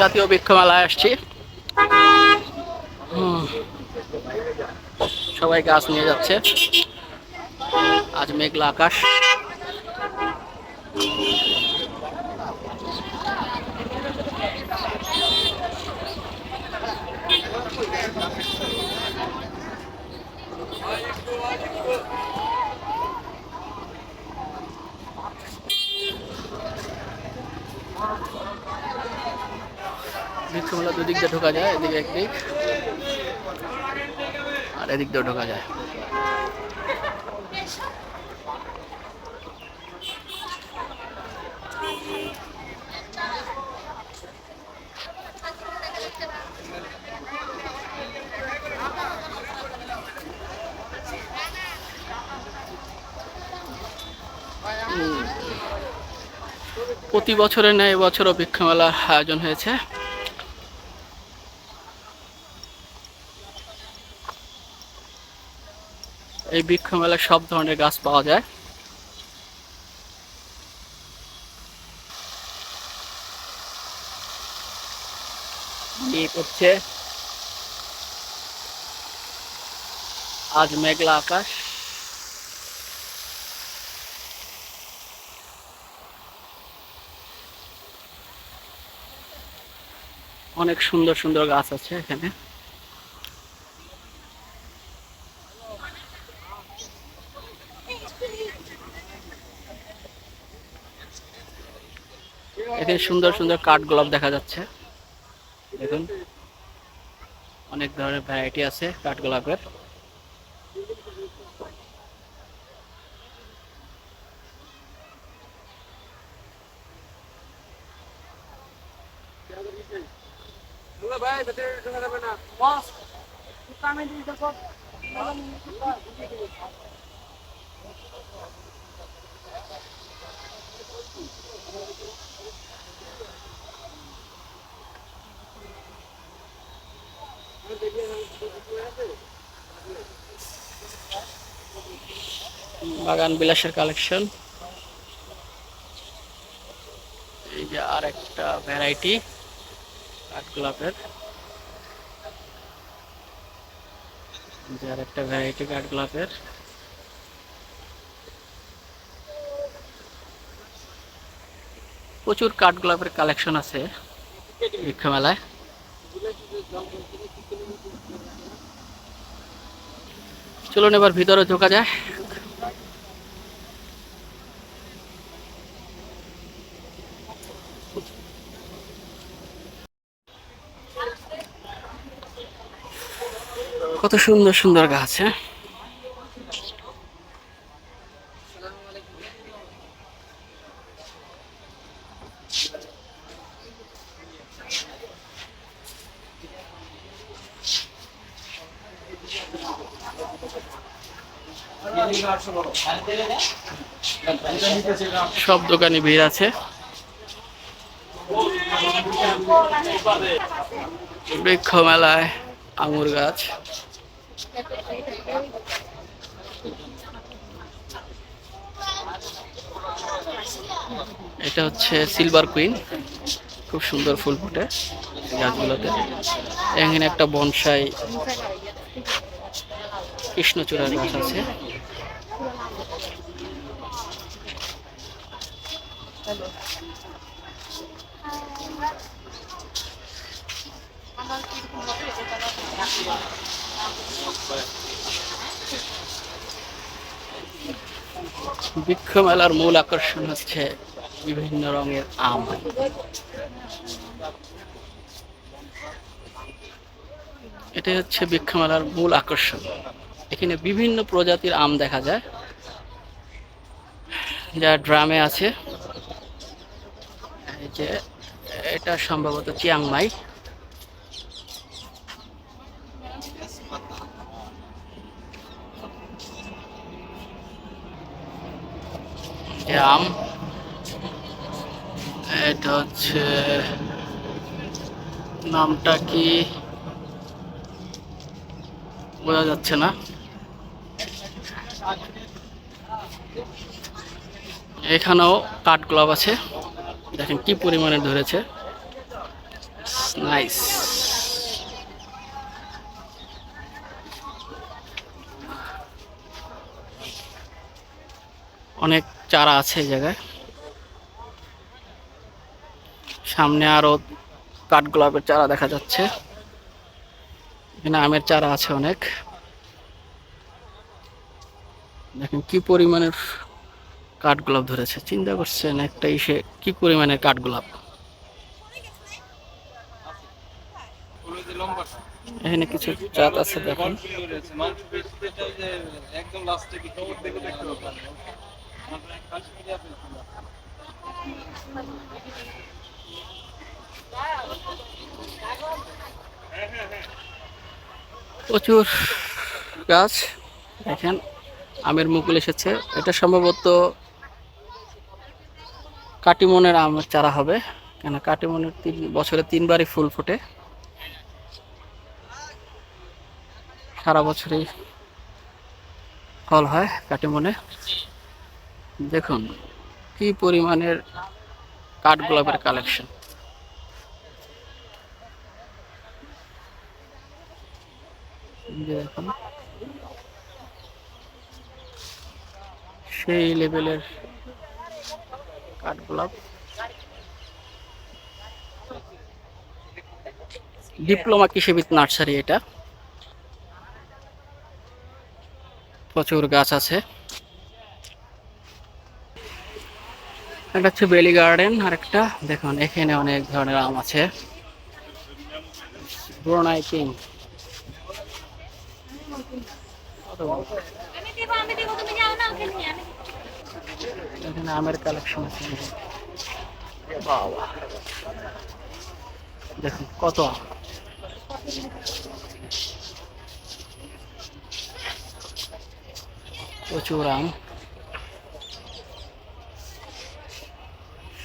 জাতীয় বৃক্ষ মেলায় আসছি। সবাই গাছ নিয়ে যাচ্ছে। আজ মেঘলা আকাশ। বৃক্ষ মেলা দুদিক দিয়ে ঢোকা যায়, এদিকে একদিক আর এদিক দিয়ে ঢোকা যায়। প্রতি বছরের ন্যায় এবছরও বৃক্ষ মেলার আয়োজন হয়েছে। এই বৃক্ষ মেলায় সব ধরনের গাছ পাওয়া যায়। করছে আজ মেঘলা আকাশ। অনেক সুন্দর সুন্দর গাছ আছে এখানে। এখানে সুন্দর সুন্দর কাঠগোলাপ দেখা যাচ্ছে। দেখুন অনেক ধরনের ভ্যারাইটি আছে কাঠগোলাপের। বাগান বিলাসের কালেকশন। এই যে আর একটা ভ্যারাইটি কাঠগোলাপের, আর একটা ভ্যারাইটি কাঠগোলাপের। প্রচুর কাঠগোলাপের কালেকশন আছে বৃক্ষ মেলায়। চলুন এবার ভিতরে ঢোকা যায়। কত সুন্দর সুন্দর গাছ। হ্যাঁ, সব দোকানে ভিড় আছে। বৃক্ষ মেলায় আঙুর গাছ। এটা হচ্ছে সিলভার কুইন, খুব সুন্দর ফুল ফুটে গাছগুলোতে। এখানে একটা বনসাই কৃষ্ণচূড়ার গাছ আছে। বৃক্ষ মেলার মূল আকর্ষণ হচ্ছে বিভিন্ন রঙের আম। এটাই হচ্ছে বৃক্ষ মেলার মূল আকর্ষণ। এখানে বিভিন্ন প্রজাতির আম দেখা যায়, যা ড্রামে আছে। এই যে এটা সম্ভবত চিয়াংমাই। আম এটা হচ্ছে, নামটা কি বোঝা যাচ্ছে না। এখানেও কাঠগোলাপ আছে, দেখেন কি পরিমাণে ধরেছে। নাইস। অনেক চারা আছে এই জায়গায়। সামনে আরো কাঠগোলাপের চারা দেখা যাচ্ছে। এখানে আমের চারা আছে অনেক। দেখেন কি পরিমাণের কাঠগোলাপ ধরেছে, চিন্তা করছেন একটা ইসে কি পরিমাণের কাঠগোলাপ। এখানে কিছু জাত আছে দেখুন। প্রচুর গাছ, দেখেন আমের মুকুল এসেছে। এটা সম্ভবত কাটিমনের আমের চারা হবে, কেন কাটিমনের বছরে 3বারই ফুল ফোটে, সারা বছরই ফল হয় কাটিমনে। দেখুন কি পরিমাণের কাঠগোলাপের কালেকশন। দেখুন সেই লেভেলের কাঠগোলাপ। ডিপ্লোমা কৃষিবিদ নার্সারি এটা। প্রচুর গাছ আছে। একটা হচ্ছে বেলি গার্ডেন, আর একটা দেখুন এখানে অনেক ধরনের আম আছে। ব্রুনাই কিং, এখানে আমের কালেকশন আছে। বাবা দেখুন কত আম। প্রচুর আম,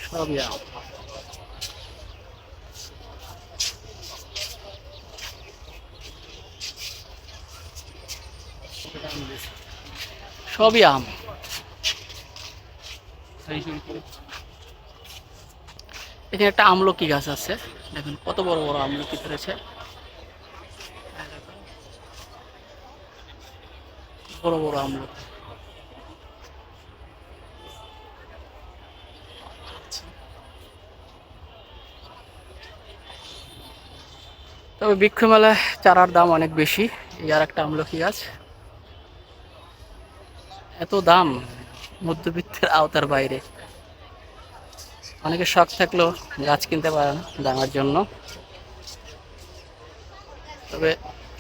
সবই আম। সবই আম। এখানে একটা আমলকি গাছ আছে, দেখুন কত বড় বড় আমলকি ধরেছে। বড় বড় আমলকি। তবে বৃক্ষ মেলায় চারার দাম অনেক বেশি। এই আর একটা আমলকি গাছ, এত দাম মধ্যবিত্তের আওতার বাইরে। অনেকে শখ থাকলেও গাছ কিনতে পারে না দামের জন্য। তবে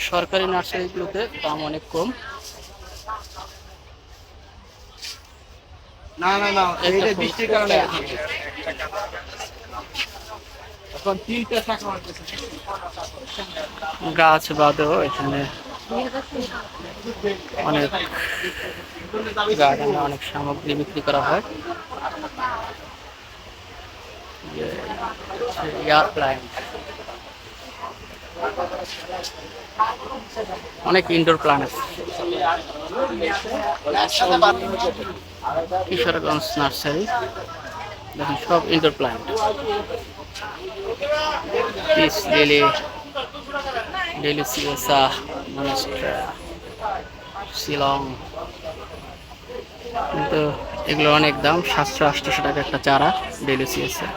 সরকারি নার্সারিগুলোতে দাম অনেক কম। না না না, এইটা বৃষ্টির কারণে এখন 3টা শাখা হচ্ছে। গাছ বাদেও এখানে অনেক গার্ডেনে অনেক সামগ্রী বিক্রি করা হয়। ইয়ার প্ল্যান্ট, অনেক ইনডোর প্ল্যান্ট আছে। কিশোরগঞ্জ নার্সারি, দেখুন সব indoor plant. Peace lily, deliciosa, monstera, Shillong. কিন্তু এগুলো অনেক দাম, 700-800 টাকা একটা চারা ডেলিসিয়াসা।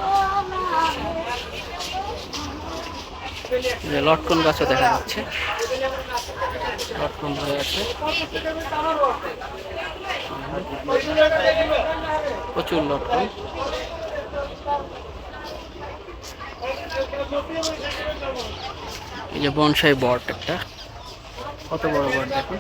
লটকন গাছও দেখা যাচ্ছে, লটকন ধরে আছে, প্রচুর লটকন। এই যে বনসাই বট, একটা কত বড় বট দেখুন।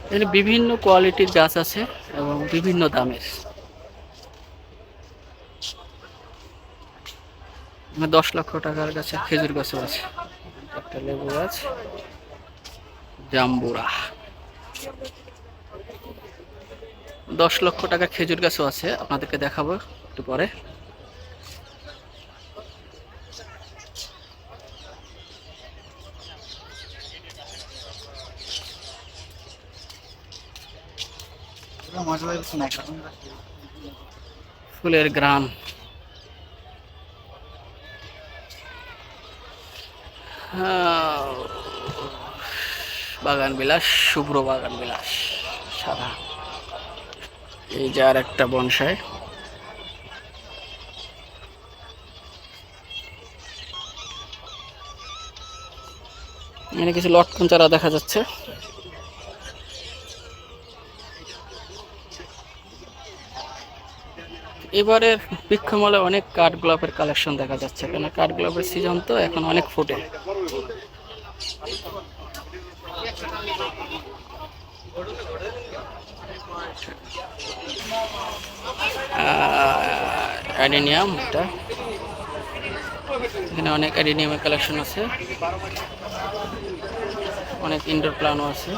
এখানে বিভিন্ন কোয়ালিটির গাছ আছে এবং বিভিন্ন দামের। 10 লক্ষ টাকার গাছে খেজুর গাছও আছে, একটা লেবু গাছ, জাম্বুরা। 10 লক্ষ টাকার খেজুর গাছও আছে, আপনাদেরকে দেখাবো একটু পরে। ফুলের গ্রাম, বাগান বিলাস, শুভ্র বাগান বিলাস সাদা। এই যে আর একটা বনসাই। এখানে কিছু লটকন চারা দেখা যাচ্ছে। এবারে বৃক্ষমেলে অনেক কাঠগোলাপের কালেকশন দেখা যাচ্ছে, কেন কাঠগোলাপের সিজন তো এখন অনেক ফুটে। অ্যাডেনিয়াম, এটা এখানে অনেক অ্যাডেনিয়ামের কালেকশন আছে, অনেক ইনডোর প্ল্যানও আছে।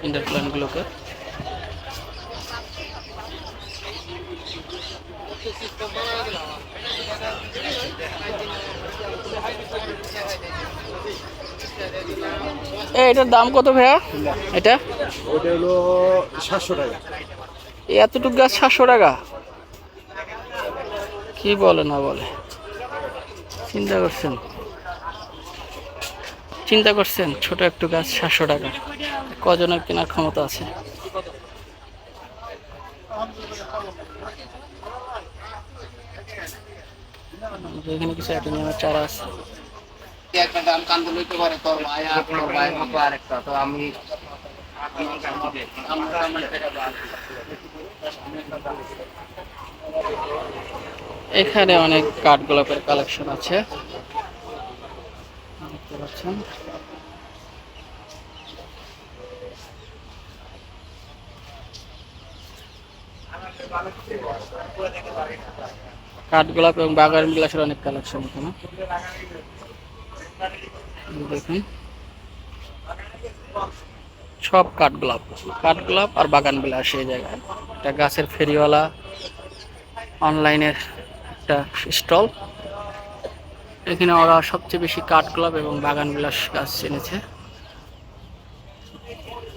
ইনডোর প্ল্যানগুলোকে এটার দাম কত ভাইয়া? এটা হলো 700 টাকা। এতটুকু গাছ 700 টাকা? কি বলে না বলে, চিন্তা করছেন? চিন্তা করছেন ছোট একটু গাছ 700 টাকা, কজনের কেনার ক্ষমতা আছে? এখানে কিছু অ্যাডেনিয়ামের চারা আছে। একটা গান কান্দ লইতে পারে তোর ভাই আর তোর ভাইয়ের মতো আরেকটা, তো আমি এখানে অনেক কাঠগোলাপের কালেকশন আছে, দেখতে পাচ্ছেন। কাঠগোলাপ এবং বাগান বিলাসের অনেক কালেকশন এখানে দেখুন। সব কাঠগোলাপ, কাঠগোলাপ আর বাগান বিলাস এই জায়গায়। একটা গাছের ফেরিওয়ালা অনলাইনের একটা স্টল। এখানে ওরা সবচেয়ে বেশি কাঠগোলাপ এবং বাগান বিলাস গাছ এনেছে।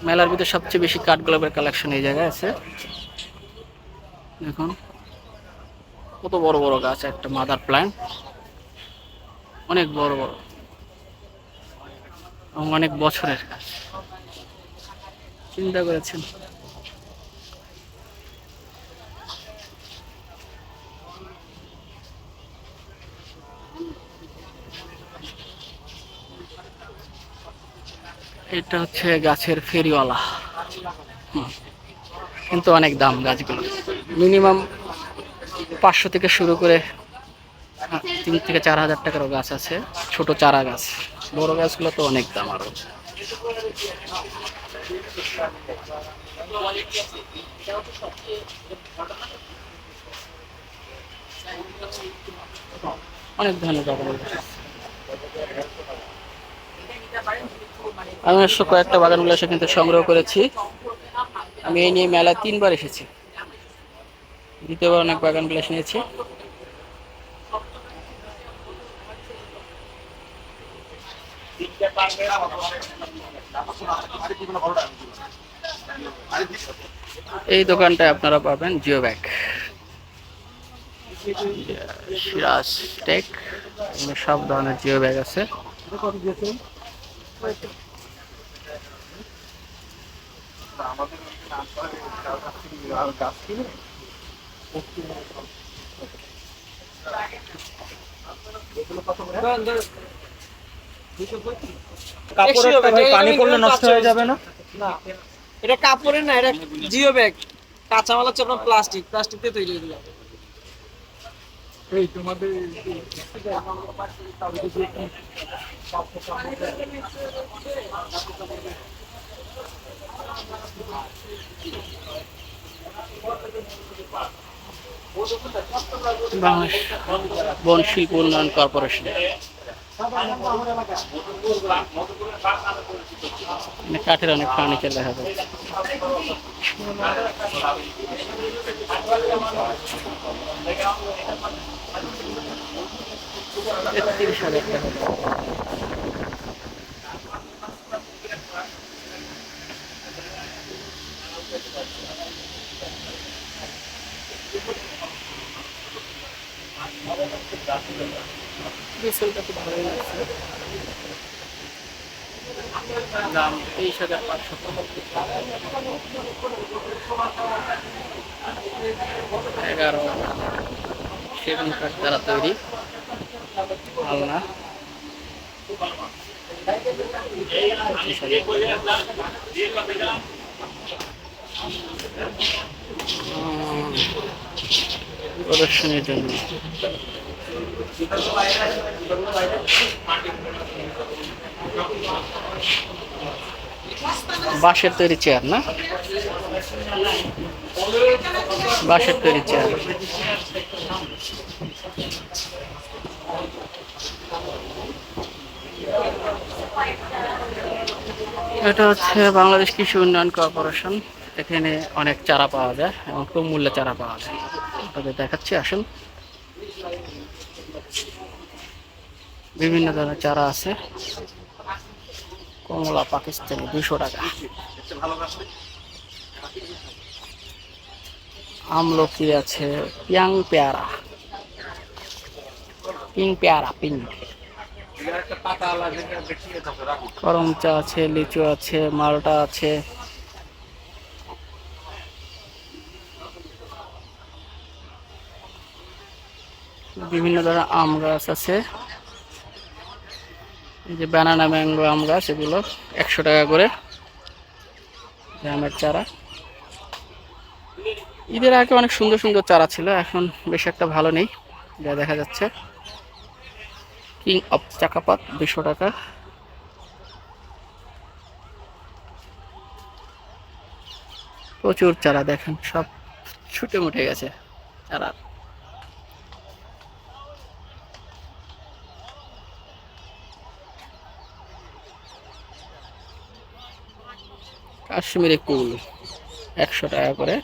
মেলার ভিতরে সবচেয়ে বেশি কাঠগোলাপের কালেকশন এই জায়গায় আছে। দেখুন কত বড় বড় গাছ, একটা মাদার প্ল্যান্ট, অনেক বড় বড় এবং অনেক বছরের গাছ। চিন্তা করেছেন? এটা হচ্ছে গাছের ফেরিওয়ালা, কিন্তু অনেক দাম গাছগুলো। মিনিমাম 500 থেকে শুরু করে 3 থেকে 4 হাজার টাকারও গাছ আছে, ছোট চারা গাছ। বড় গাছগুলো তো অনেক দাম আরো। অনেক ধরনের বাগান বিলাস আছে। আমি অবশ্য কয়েকটা বাগান বিলাস কিন্তু সংগ্রহ করেছি। আমি এই নিয়ে মেলায় 3বার এসেছি, দ্বিতীয়বার অনেক বাগান বিলাস নিয়েছি। এই দোকানটায় আপনারা পাবেন জিও ব্যাগ, সিরাজ টেক, সব ধরনের জিও ব্যাগ আছে। পানি পড়লে নষ্ট হয়ে যাবে না? না, এটা কাপড়ের না, এটা জিও ব্যাগ। কাঁচামাল হচ্ছে আপনার প্লাস্টিক, প্লাস্টিক দিয়ে তৈরি এগুলো। এই তোমাদের বাংলাদেশ বন শিল্প উন্নয়ন কর্পোরেশন, কাঠের অনেক ফার্নিচার দেখা যাচ্ছে। 33,000 টাকা। বিসেলটা খুব ভালোই লাগছে। দাম 23,500 টাকা। 11 সেগুন কাঠ দ্বারা তৈরি আলনা। 25,000 প্রদর্শনীর জন্য। বাঁশের তৈরি চেয়ার না, বাঁশের তৈরি চেয়ার। এটা হচ্ছে বাংলাদেশ কৃষি উন্নয়ন কর্পোরেশন। এখানে অনেক চারা পাওয়া যায় এবং কম মূল্যে চারা পাওয়া যায়। আপনাদের দেখাচ্ছি, আসুন। বিভিন্ন ধরনের চারা আছে। কমলা পাকিস্তানি 200 টাকা। আমলকি আছে, পিয়াং পেয়ারা, পিং পেয়ারা, পিং। করম চা আছে, লিচু আছে, মালটা আছে। বিভিন্ন ধরনের আম গাছ আছে। এই যে ব্যানানা ম্যাঙ্গো আম গাছ, এগুলো 100 টাকা করে আমের চারা। ঈদের আগে অনেক সুন্দর সুন্দর চারা ছিল, এখন বেশ একটা ভালো নেই যা দেখা যাচ্ছে। কিং অফ চাকাপাত 200 টাকা। প্রচুর চারা, দেখেন সব ছুটে মুটে গেছে চারা। কাশ্মীরি কুল 100 টাকা করে।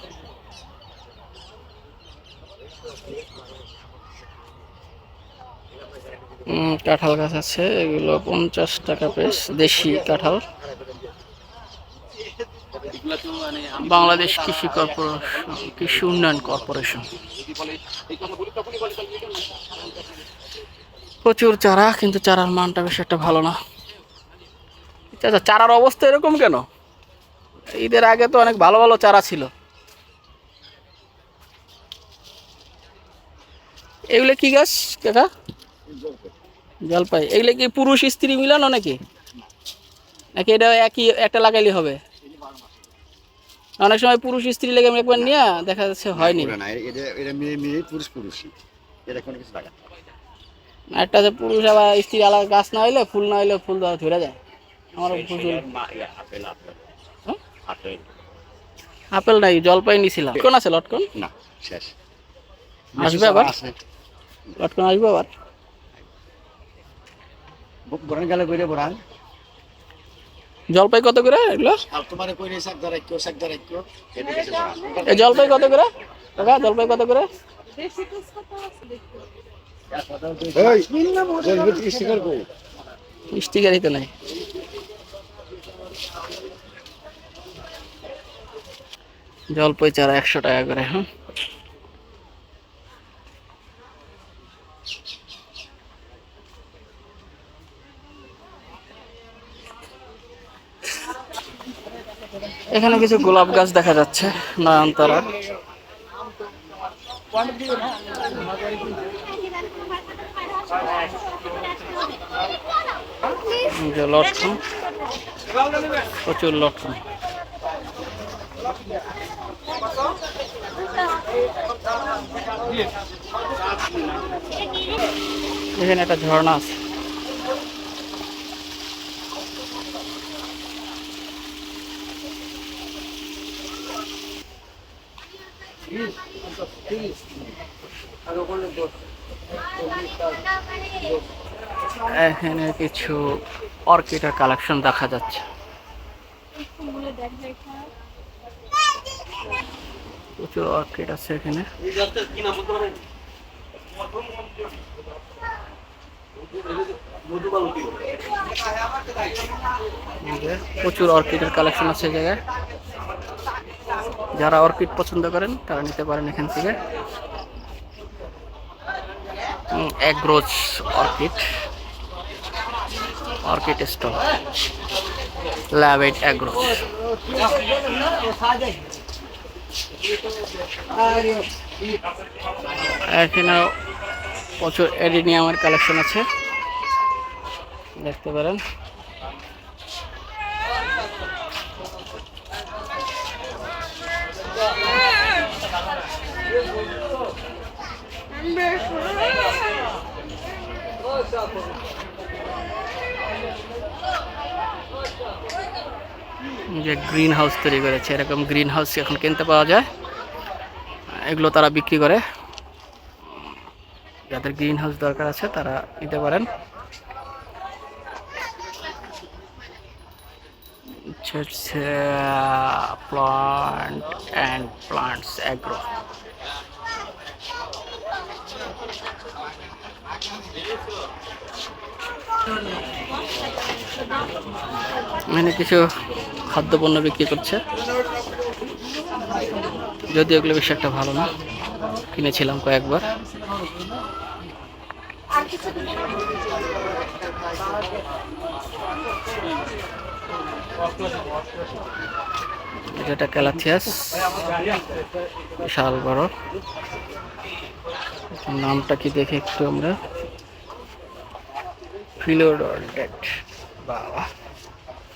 কাঁঠাল গাছ আছে, এগুলো 50 টাকা পিস, দেশি কাঁঠাল। বাংলাদেশ কৃষি কর্পোরেশন, কৃষি উন্নয়ন কর্পোরেশন। প্রচুর চারা, কিন্তু চারার মানটা বেশ একটা ভালো না। আচ্ছা, চারার অবস্থা এরকম কেন? ঈদের আগে তো অনেক ভালো ভালো চারা ছিল। এগুলো কি গাছ কাকা? জলপাই। এগুলো কি পুরুষ স্ত্রী মিলানো নাকি, নাকি এটা একই একটা লাগাইলে হবে? অনেক সময় পুরুষ স্ত্রী লেগে একবার নিয়ে দেখা যাচ্ছে হয়নি। একটা যে পুরুষ আবার স্ত্রী আলাদা গাছ না হইলে, ফুল না হইলে ফুল ধরে যায়। আমার আপেল নাই, জলপাই নিছিলাম। লটকন আছে? লটকন না, শেষ। আসবে আবার, লটকন আসবে আবার। বরান গেলে কইরে বরান। জলপাই কত করে এগুলো? আর তোমারে কইরে সাকদার রাখো, সাকদার রাখো। এটা কিছু বরান। এই জলপাই কত করে কাকা? জলপাই কত করে? বেশি কুছ কত আছে দেখো। এই জলপাই স্টিকার কই? স্টিকারই তো নাই। জলপাই চারা 100 টাকা করে। হ্যাঁ, এখানে কিছু গোলাপ গাছ দেখা যাচ্ছে, নয়নতারা। যে লটকন, প্রচুর লটকন। এখানে একটা ঝর্ণা আছে। এখানে কিছু অর্কিডের কালেকশন দেখা যাচ্ছে। প্রচুর অর্কিড আছে এখানে। প্রচুর অর্কিডের কালেকশন আছে এই জায়গায়। যারা অর্কিড পছন্দ করেন তারা নিতে পারেন এখান থেকে। এগ্রোজ অর্কিড, অর্কিড স্টল, ল্যাবেট এগ্রোজ। এখানে প্রচুর এডিনিয়ামের কালেকশন আছে, দেখতে পারেন। যে গ্রিন হাউস তৈরি করেছে, এরকম গ্রিন হাউস এখন কিনতে পাওয়া যায়, এগুলো তারা বিক্রি করে। যাদের গ্রিন হাউস দরকার আছে তারা নিতে পারেন। হচ্ছে প্লান্ট অ্যান্ড প্লান্টস অ্যাগ্রো। এখানে কিছু খাদ্যপণ্য বিক্রি করছে, যদিও এগুলো বেশি একটা ভালো না, কিনেছিলাম কয়েকবার। যেটা ক্যালাথিয়াস, বিশাল বড়। নামটা কি দেখে একটু আমরা, ফিলোডন্ডেট। বাবা,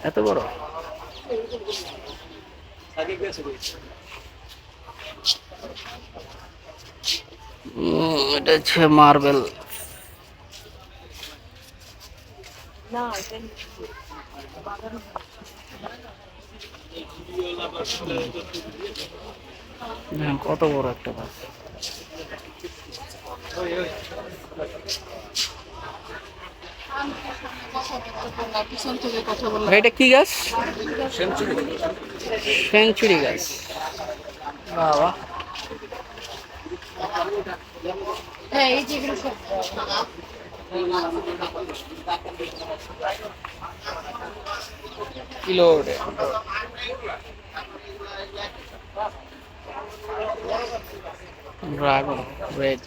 এত বড়! এটা হচ্ছে মার্বেল। কত বড় একটা গাছ! এটা কি গাছ? সেঞ্চুরি গাছ। বাবা, কিলোডে ড্রাগন রেড।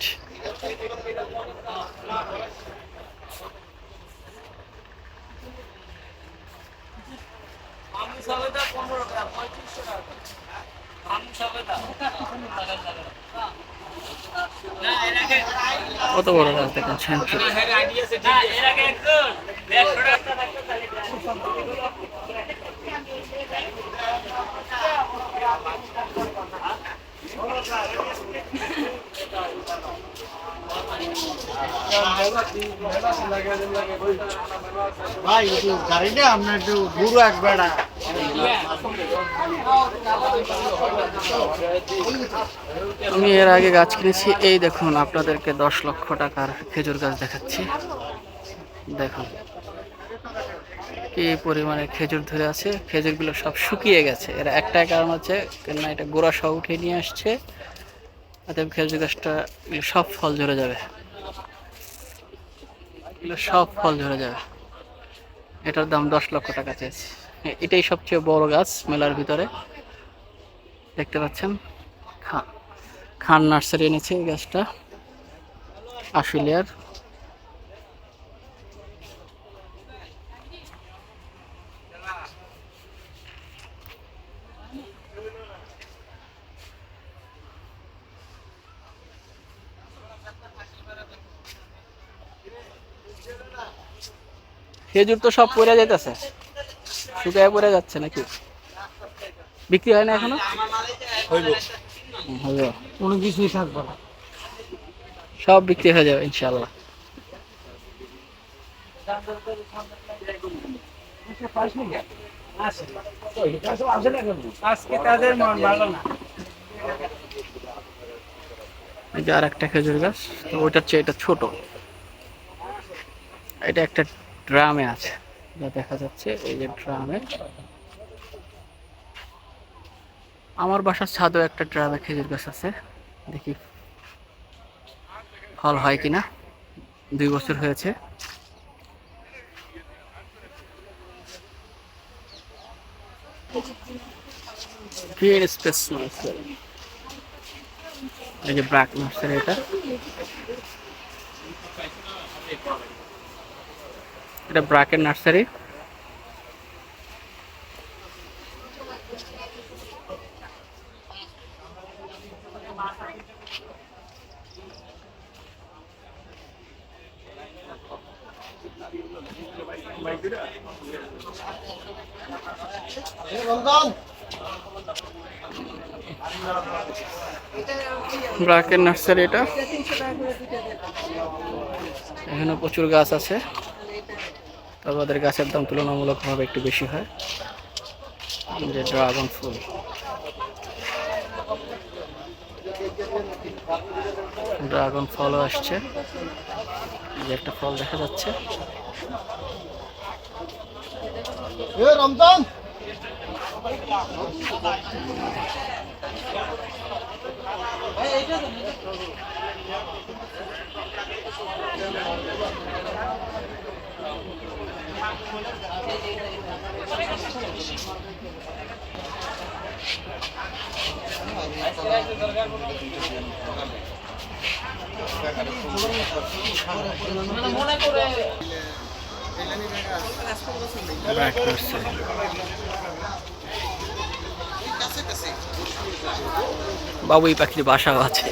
কত বড় গাছ দেখেন, সেঞ্চুরি। ভাই একটু গাড়িটা আপনার একটু বুড়ো একবার আমি এর আগে গাছ কিনেছি। এই দেখুন, আপনাদেরকে 10 লক্ষ টাকার খেজুর গাছ দেখাচ্ছি। দেখুন কি পরিমাণে খেজুর ধরে আছে। খেজুরগুলো সব শুকিয়ে গেছে। এর একটাই কারণ হচ্ছে, কেননা এটা গোড়া সহ উঠে নিয়ে আসছে, অতএব খেজুর গাছটা সব ফল ঝরে যাবে, সব ফল ঝরে যাবে। এটার দাম 10 লক্ষ টাকা চেয়েছি। এটাই সবচেয়ে বড় গাছ মেলার ভিতরে, দেখতে পাচ্ছেন। খান নার্সারি এনেছে এই গাছটা, আশুলিয়ার। খেজুর তো সব পড়ে যাইতেছে, শুকায় পড়ে যাচ্ছে নাকি? বিক্রি হয় না এখনো? হবে, কোনো কিছুই থাকবে না, সব বিক্রি হয়ে যাবে ইনশাল্লাহ। আজকে তাদের মন ভালো না। এই যে আর একটা খেজুর গাছ, তো ওইটার চেয়ে এটা ছোট। এটা একটা ড্রামে আছে, যা দেখা যাচ্ছে এই যে ড্রামে। আমার বাসার ছাদেও একটা ড্রামে খেজুর গাছ আছে, দেখি ফল হয় কিনা। 2 বছর হয়েছে। গ্রিন স্পেস নার্সারি, এই যে ব্র্যাক নার্সারি। এটা এটা ব্রাকের নার্সারি। ব্রাকের নার্সারি এটা। এখানে প্রচুর গাছ আছে, তবে ওদের গাছের দাম তুলনামূলকভাবে একটু বেশি হয়। যে ড্রাগন ফুল, ড্রাগন ফলও আসছে। যে একটা ফল দেখা যাচ্ছে। রমজান ব্রাক নার্সারি। বাবুই পাখির বাসাও আছে।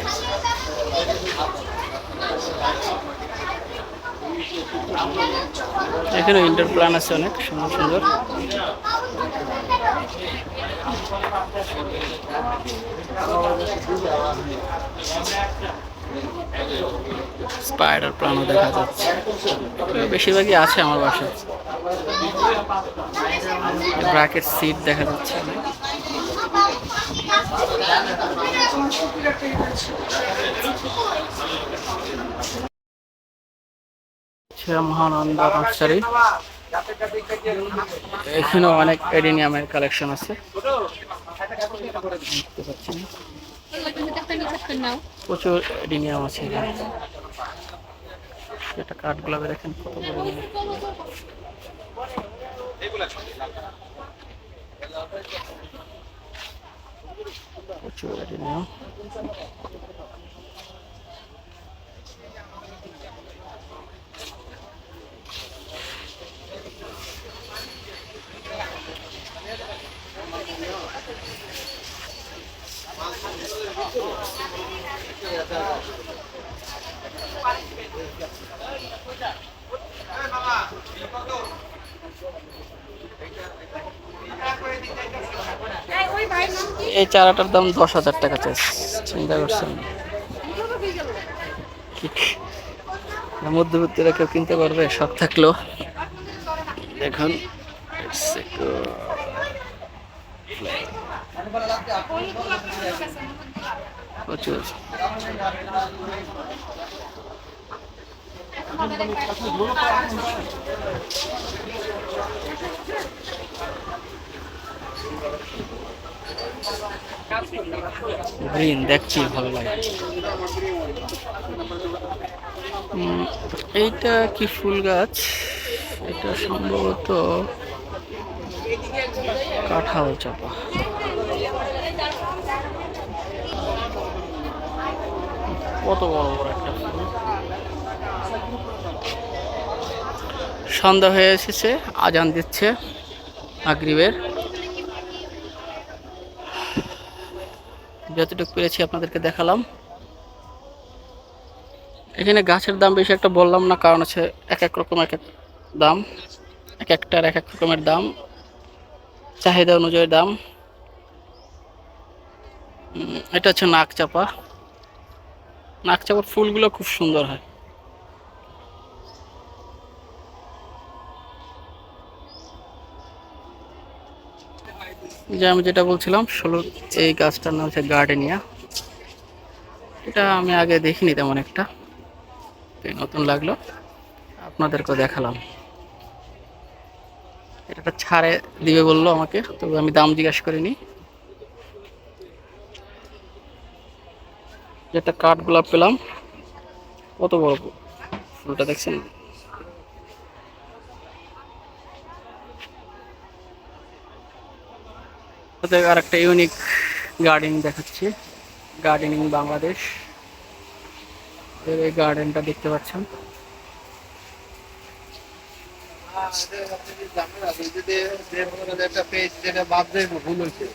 এখানে ইনডোর প্ল্যান্ট আছে অনেক সুন্দর সুন্দর। স্পাইডার প্ল্যান্টও দেখা যাচ্ছে, বেশিরভাগই আছে আমার বাসায়। ব্রাকের সিট দেখা যাচ্ছে অনেক। মহানন্দ নার্সারি। এখানে অনেক এডেনিয়ামের কালেকশন আছে, দেখতে পাচ্ছেন প্রচুর এডেনিয়াম আছে এখানে। এটা কাঠগোলাপে দেখেন কত বড়। প্রচুর এডেনিয়াম। এই চারাটার দাম 10,000 টাকা চাইছে, চিন্তা করছেন? মধ্যবিত্তরা কেউ কিনতে পারবে শখ থাকলেও? দেখুন প্রচুর। গ্রিন দেখছি ভালো লাগে। এইটা কি ফুল গাছ? এটা সম্ভবত কাঁঠাল চাপা। কত বড় বড় একটা ফুল। সন্ধ্যা হয়ে এসেছে, আজান দিচ্ছে মাগরিবের। যতটুকু পেরেছি আপনাদেরকে দেখালাম। এখানে গাছের দাম বেশি একটা বললাম না, কারণ হচ্ছে এক এক রকম এক এক দাম, এক একটার এক এক রকমের দাম, চাহিদা অনুযায়ী দাম। এটা হচ্ছে নাক চাপা। নাক চাপার ফুলগুলো খুব সুন্দর হয়। যে আমি যেটা বলছিলাম এই গাছটার নাম হচ্ছে গার্ডেনিয়া। এটা আমি আগে দেখিনি তেমন একটা, নতুন লাগলো, আপনাদেরকে দেখালাম। এটা ছাড়ে দিবে বললো আমাকে, তবে আমি দাম জিজ্ঞাসা করিনি। যেটা কাঠগোলাপ পেলাম, কত বড় ফুলটা দেখছেন? আর একটা ইউনিক গার্ডেন দেখাচ্ছি, গার্ডেনিং বাংলাদেশ। এই গার্ডেনটা দেখতে পাচ্ছেন, একটা পেজ যেটা বাদ দেয় ভুল হয়েছে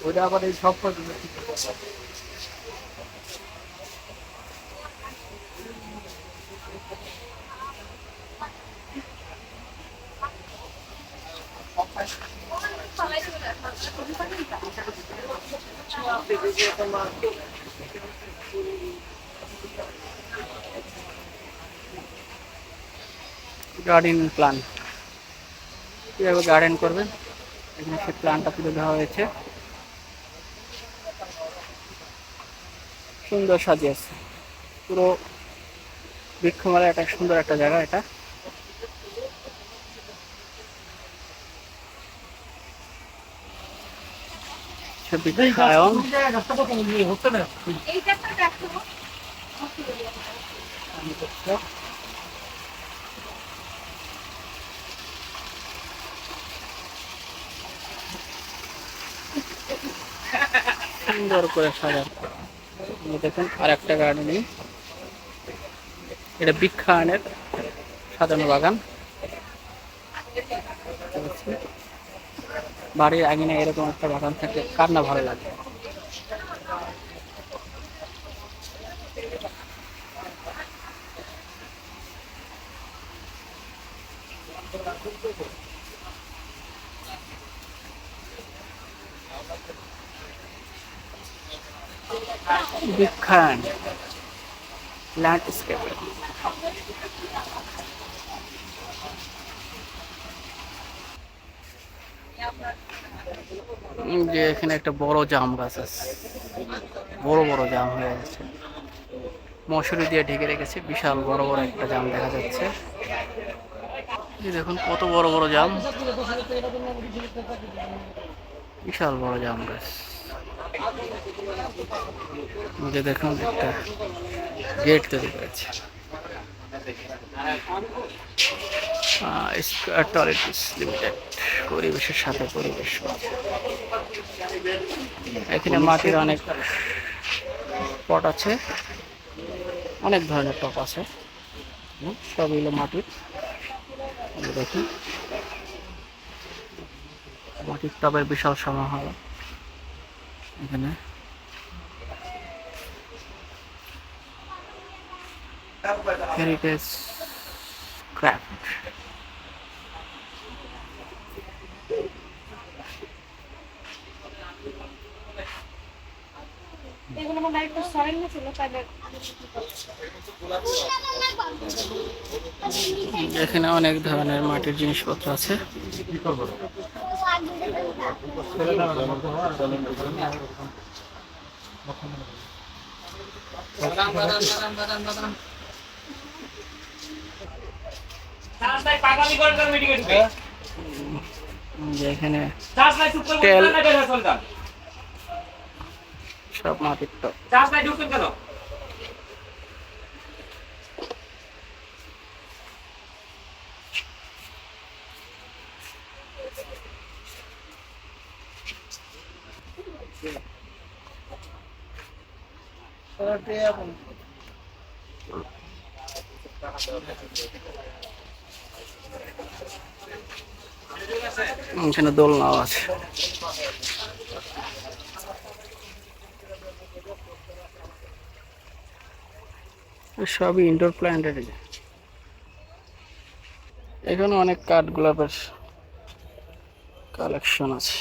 ওইটা আবার এই সব গার্ডেন প্ল্যান, কীভাবে গার্ডেন করবেন এখানে সেই প্ল্যানটা তুলে দেওয়া হয়েছে, সুন্দর সাজিয়েছে পুরো বৃক্ষমেলা। একটা সুন্দর একটা জায়গা এটা। বৃক্ষায়ন এইটা একটা দেখো। সুন্দর করে সাজানো। এই দেখুন আর একটা গার্ডেনিং, এটা বৃক্ষায়নের সাজানো বাগান। বাড়ির আঙিনায় এরকম একটা বাগান থাকলে কার না ভালো লাগে। বৃক্ষায়ন ল্যান্ডস্কেপ, যে এখানে একটা বড় জাম গাছ আছে, বড় বড় জাম হয়ে গেছে, মশুরি দিয়ে ঢেকে রেখেছে। বিশাল বড় বড় একটা জাম দেখা যাচ্ছে। এই দেখুন কত বড় বড় জাম, বিশাল বড় জাম গাছ। যে দেখুন একটা গেট তৈরি করেছে। স্কয়ার টয়লেটস লিমিটেড, পরিবেশের সাথে পরিবেশ। এখানে মাটির অনেক পট আছে, অনেক ধরনের টপ আছে, সব হলো মাটির। দেখুন মাটির টবের বিশাল সমাহার এখানে। হেরিটেজ ক্রাফট, এগুলো মনে হয় একটু সরেন না ছিল তাহলে। এখানে অনেক ধরনের মাটির জিনিসপত্র আছে। যে এখানে তেল সব মাটির টব। এখানে দোলনাও আছে। সবই ইনডোর প্ল্যান্টের। এখানে অনেক কাঠ গোলাপের কালেকশন আছে।